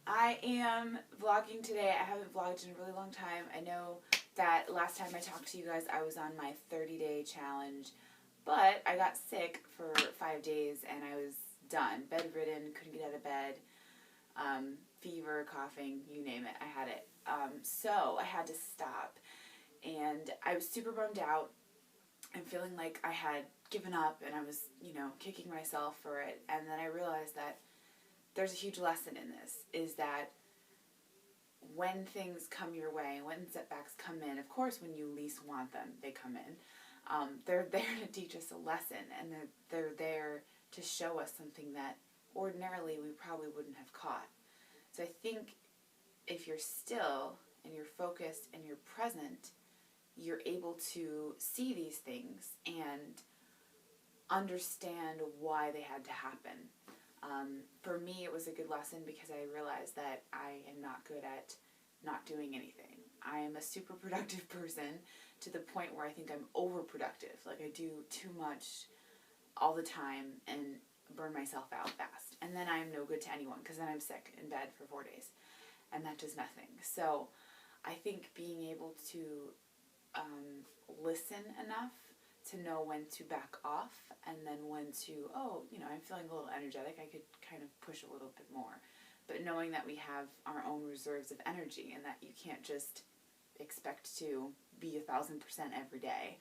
I am vlogging today. I haven't vlogged in a really long time. I know that last time I talked to you guys, I was on my 30-day challenge, but I got sick for 5 days and I was done. Bedridden, couldn't get out of bed, fever, coughing, you name it, I had it. So I had to stop, and I was super bummed out and feeling like I had given up, and I was, kicking myself for it. And then I realized that there's a huge lesson in this, is that when things come your way, when setbacks come in, of course when you least want them, they come in. They're there to teach us a lesson, and they're there to show us something that ordinarily we probably wouldn't have caught. So I think if you're still and you're focused and you're present, you're able to see these things and understand why they had to happen. For me, it was a good lesson because I realized that I am not good at not doing anything. I am a super productive person to the point where I think I'm overproductive. Like, I do too much all the time and burn myself out fast. And then I'm no good to anyone because then I'm sick in bed for 4 days. And that does nothing. So I think being able to listen enough to know when to back off, and then when to, I'm feeling a little energetic, I could kind of push a little bit more. But knowing that we have our own reserves of energy and that you can't just expect to be 1,000% every day,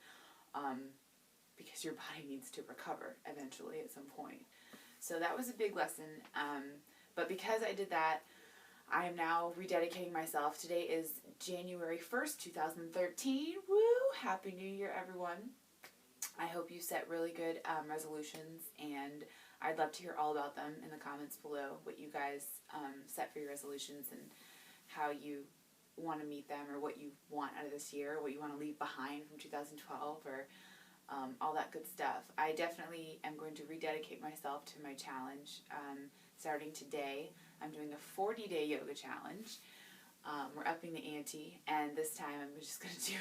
because your body needs to recover eventually at some point. So that was a big lesson. But because I did that, I am now rededicating myself. Today is January 1st, 2013. Woo! Happy New Year, everyone. I hope you set really good resolutions, and I'd love to hear all about them in the comments below, what you guys set for your resolutions and how you want to meet them, or what you want out of this year, or what you want to leave behind from 2012, or all that good stuff. I definitely am going to rededicate myself to my challenge. Starting today, I'm doing a 40-day yoga challenge. We're upping the ante, and this time I'm just going to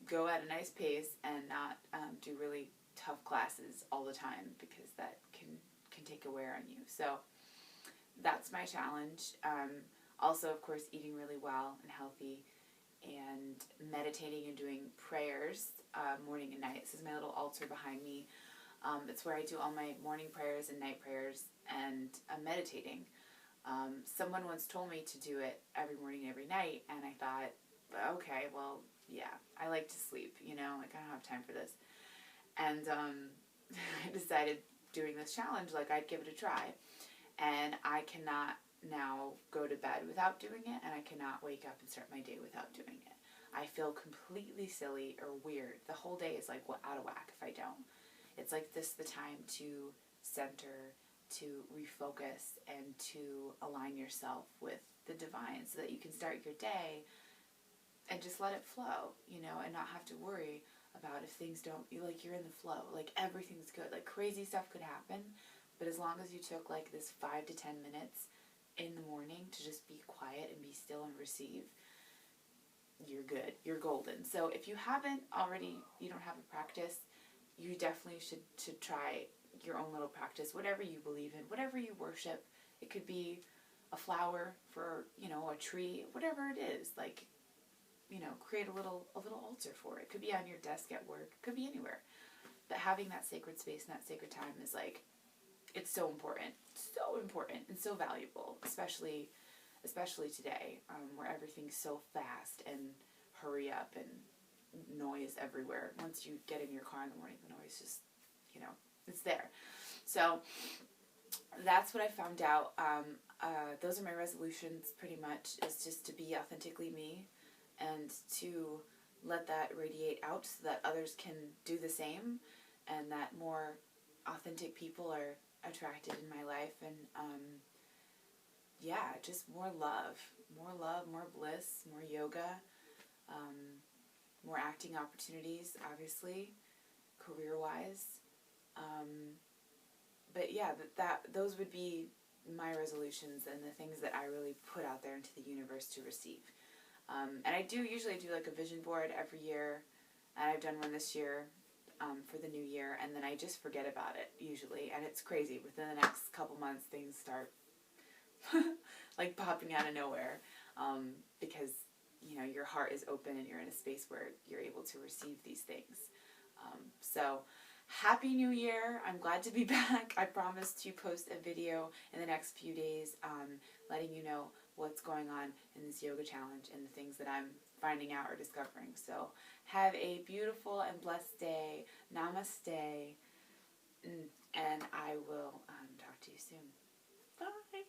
go at a nice pace and not do really tough classes all the time, because that can take a wear on you. So that's my challenge. Also, of course, eating really well and healthy, and meditating and doing prayers morning and night. This is my little altar behind me. It's where I do all my morning prayers and night prayers, and meditating. Someone once told me to do it every morning and every night, and I thought, okay, well, yeah, I like to sleep, I don't have time for this. And I decided, doing this challenge, I'd give it a try. And I cannot now go to bed without doing it, and I cannot wake up and start my day without doing it. I feel completely silly or weird. The whole day is out of whack if I don't. It's the time to center, to refocus, and to align yourself with the divine, so that you can start your day and just let it flow, and not have to worry about if things don't, you're in the flow, everything's good, crazy stuff could happen, but as long as you took this 5 to 10 minutes in the morning to just be quiet and be still and receive, you're good, you're golden. So if you haven't already, you don't have a practice, you definitely should try your own little practice, whatever you believe in, whatever you worship. It could be a flower for, a tree, whatever it is, create a little altar for it. It could be on your desk at work, it could be anywhere. But having that sacred space and that sacred time is it's so important and so valuable, especially today, where everything's so fast and hurry up and noise everywhere. Once you get in your car in the morning, the noise just, it's there. So that's what I found out. Those are my resolutions, pretty much, is just to be authentically me, and to let that radiate out so that others can do the same, and that more authentic people are attracted in my life. And just more love, more bliss, more yoga, more acting opportunities, obviously, career-wise. But yeah, those would be my resolutions and the things that I really put out there into the universe to receive. And I usually do a vision board every year, and I've done one this year for the new year, and then I just forget about it usually, and it's crazy. Within the next couple months, things start like popping out of nowhere, because, you know, your heart is open and you're in a space where you're able to receive these things. So Happy New Year. I'm glad to be back. I promise to post a video in the next few days, letting you know what's going on in this yoga challenge and the things that I'm finding out or discovering. So have a beautiful and blessed day. Namaste. And I will talk to you soon. Bye.